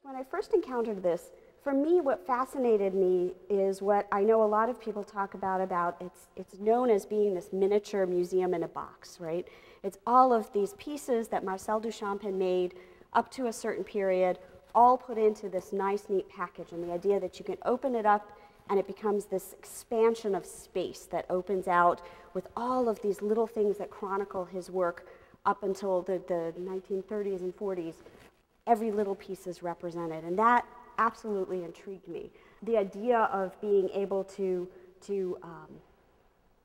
When I first encountered this, for me, what fascinated me is what I know a lot of people talk about it's known as being this miniature museum in a box, right? It's all of these pieces that Marcel Duchamp had made up to a certain period, all put into this nice, neat package, and the idea that you can open it up and it becomes this expansion of space that opens out with all of these little things that chronicle his work up until the 1930s and 40s. Every little piece is represented, and that absolutely intrigued me. The idea of being able to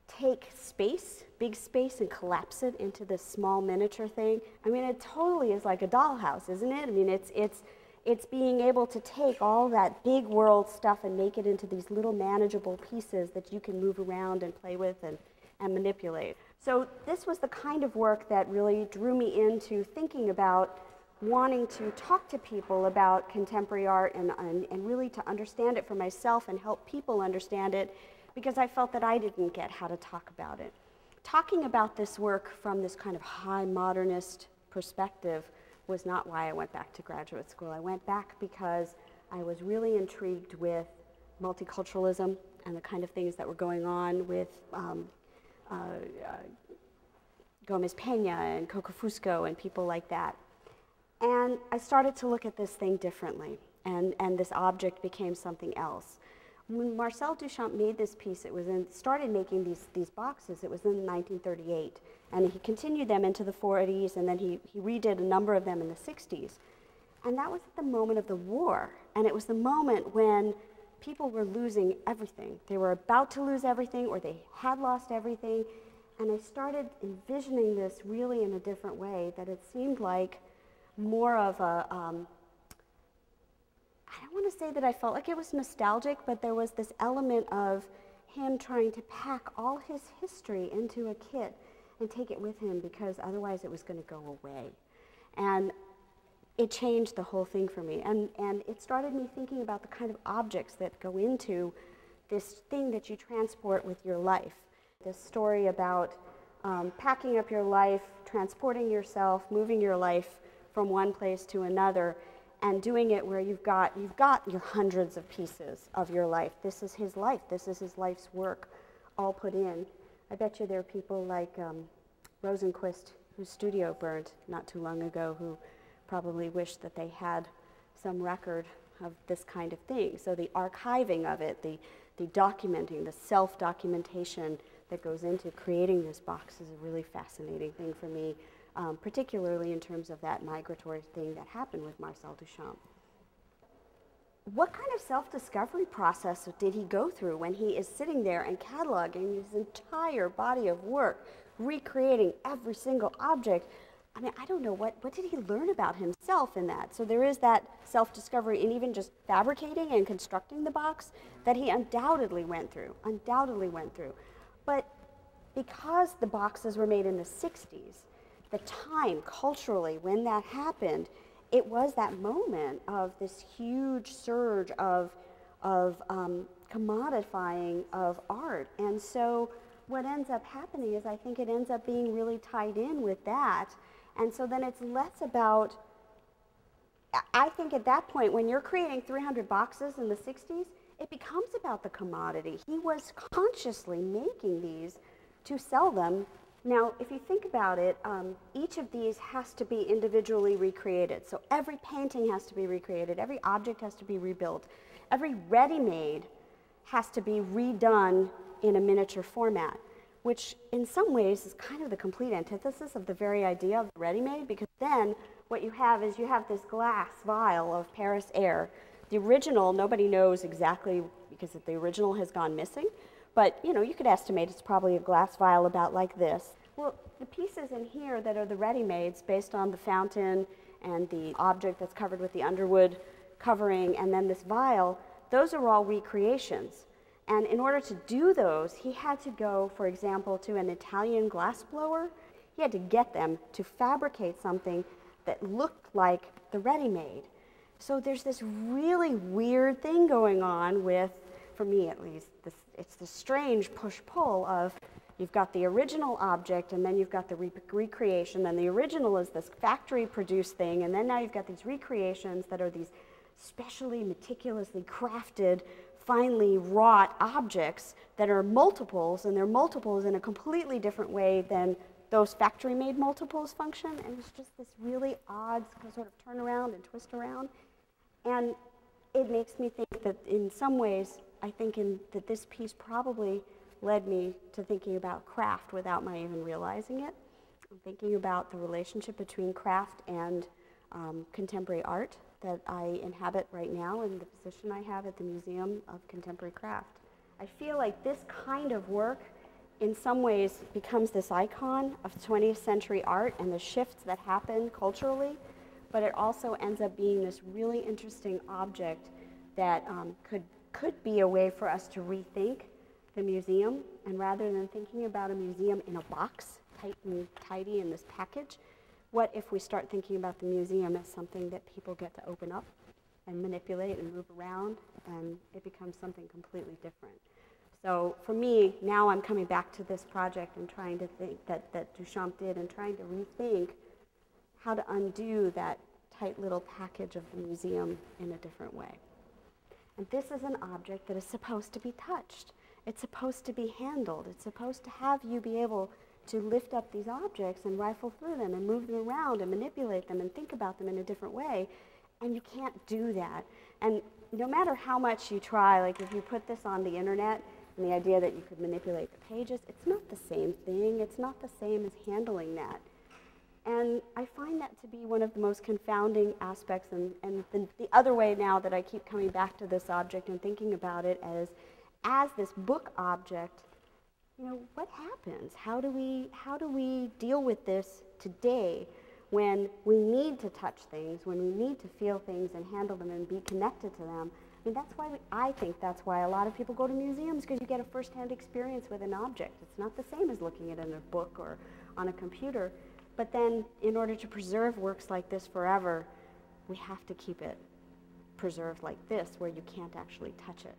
take space, big space, and collapse it into this small miniature thing. I mean, it totally is like a dollhouse, isn't it? I mean, it's being able to take all that big world stuff and make it into these little manageable pieces that you can move around and play with and manipulate. So this was the kind of work that really drew me into thinking about wanting to talk to people about contemporary art and really to understand it for myself and help people understand it, because I felt that I didn't get how to talk about it. Talking about this work from this kind of high modernist perspective was not why I went back to graduate school. I went back because I was really intrigued with multiculturalism and the kind of things that were going on with Gomez Peña and Coco Fusco and people like that. And I started to look at this thing differently, and this object became something else. When Marcel Duchamp made this piece, started making these boxes, it was in 1938, and he continued them into the 40s, and then he redid a number of them in the 60s. And that was at the moment of the war, and it was the moment when people were losing everything. They were about to lose everything, or they had lost everything, and I started envisioning this really in a different way, that it seemed like more of a, I don't want to say that I felt like it was nostalgic, but there was this element of him trying to pack all his history into a kit and take it with him, because otherwise it was going to go away. And it changed the whole thing for me. And it started me thinking about the kind of objects that go into this thing that you transport with your life. This story about packing up your life, transporting yourself, moving your life from one place to another, and doing it where you've got your hundreds of pieces of your life. This is his life. This is his life's work, all put in. I bet you there are people like Rosenquist, whose studio burned not too long ago, who probably wish that they had some record of this kind of thing. So the archiving of it, the documenting, the self-documentation that goes into creating this box is a really fascinating thing for me. Particularly in terms of that migratory thing that happened with Marcel Duchamp. What kind of self-discovery process did he go through when he is sitting there and cataloging his entire body of work, recreating every single object? I mean, I don't know, what did he learn about himself in that? So there is that self-discovery in even just fabricating and constructing the box that he undoubtedly went through. But because the boxes were made in the 60s, the time culturally when that happened, it was that moment of this huge surge of commodifying of art. And so what ends up happening is I think it ends up being really tied in with that. And so then it's less about, I think at that point when you're creating 300 boxes in the 60s, it becomes about the commodity. He was consciously making these to sell them. Now, if you think about it, each of these has to be individually recreated. So every painting has to be recreated, every object has to be rebuilt, every ready-made has to be redone in a miniature format, which in some ways is kind of the complete antithesis of the very idea of ready-made, because then what you have is you have this glass vial of Paris air. The original, nobody knows exactly, because the original has gone missing. But, you know, you could estimate it's probably a glass vial about like this. Well, the pieces in here that are the ready-mades based on the fountain and the object that's covered with the underwood covering and then this vial, those are all recreations. And in order to do those, he had to go, for example, to an Italian glass blower. He had to get them to fabricate something that looked like the ready-made. So there's this really weird thing going on with, for me at least, it's the strange push-pull of you've got the original object and then you've got the recreation, and the original is this factory-produced thing, and then now you've got these recreations that are these specially meticulously crafted, finely wrought objects that are multiples, and they're multiples in a completely different way than those factory-made multiples function, and it's just this really odd sort of turn around and twist around. And it makes me think that in some ways, I think that this piece probably led me to thinking about craft without my even realizing it. I'm thinking about the relationship between craft and contemporary art that I inhabit right now in the position I have at the Museum of Contemporary Craft. I feel like this kind of work in some ways becomes this icon of 20th century art and the shifts that happen culturally, but it also ends up being this really interesting object that could be a way for us to rethink the museum, and rather than thinking about a museum in a box, tight and tidy in this package, what if we start thinking about the museum as something that people get to open up and manipulate and move around, and it becomes something completely different. So for me, now I'm coming back to this project and trying to think that Duchamp did, and trying to rethink how to undo that tight little package of the museum in a different way. And this is an object that is supposed to be touched. It's supposed to be handled. It's supposed to have you be able to lift up these objects and rifle through them and move them around and manipulate them and think about them in a different way. And you can't do that. And no matter how much you try, like if you put this on the internet and the idea that you could manipulate the pages, it's not the same thing. It's not the same as handling that. And I find that to be one of the most confounding aspects, and the other way now that I keep coming back to this object and thinking about it as this book object, you know, what happens? How do we deal with this today when we need to touch things, when we need to feel things and handle them and be connected to them? I mean, that's why I think that's why a lot of people go to museums, because you get a first-hand experience with an object. It's not the same as looking at it in a book or on a computer. But then, in order to preserve works like this forever, we have to keep it preserved like this, where you can't actually touch it.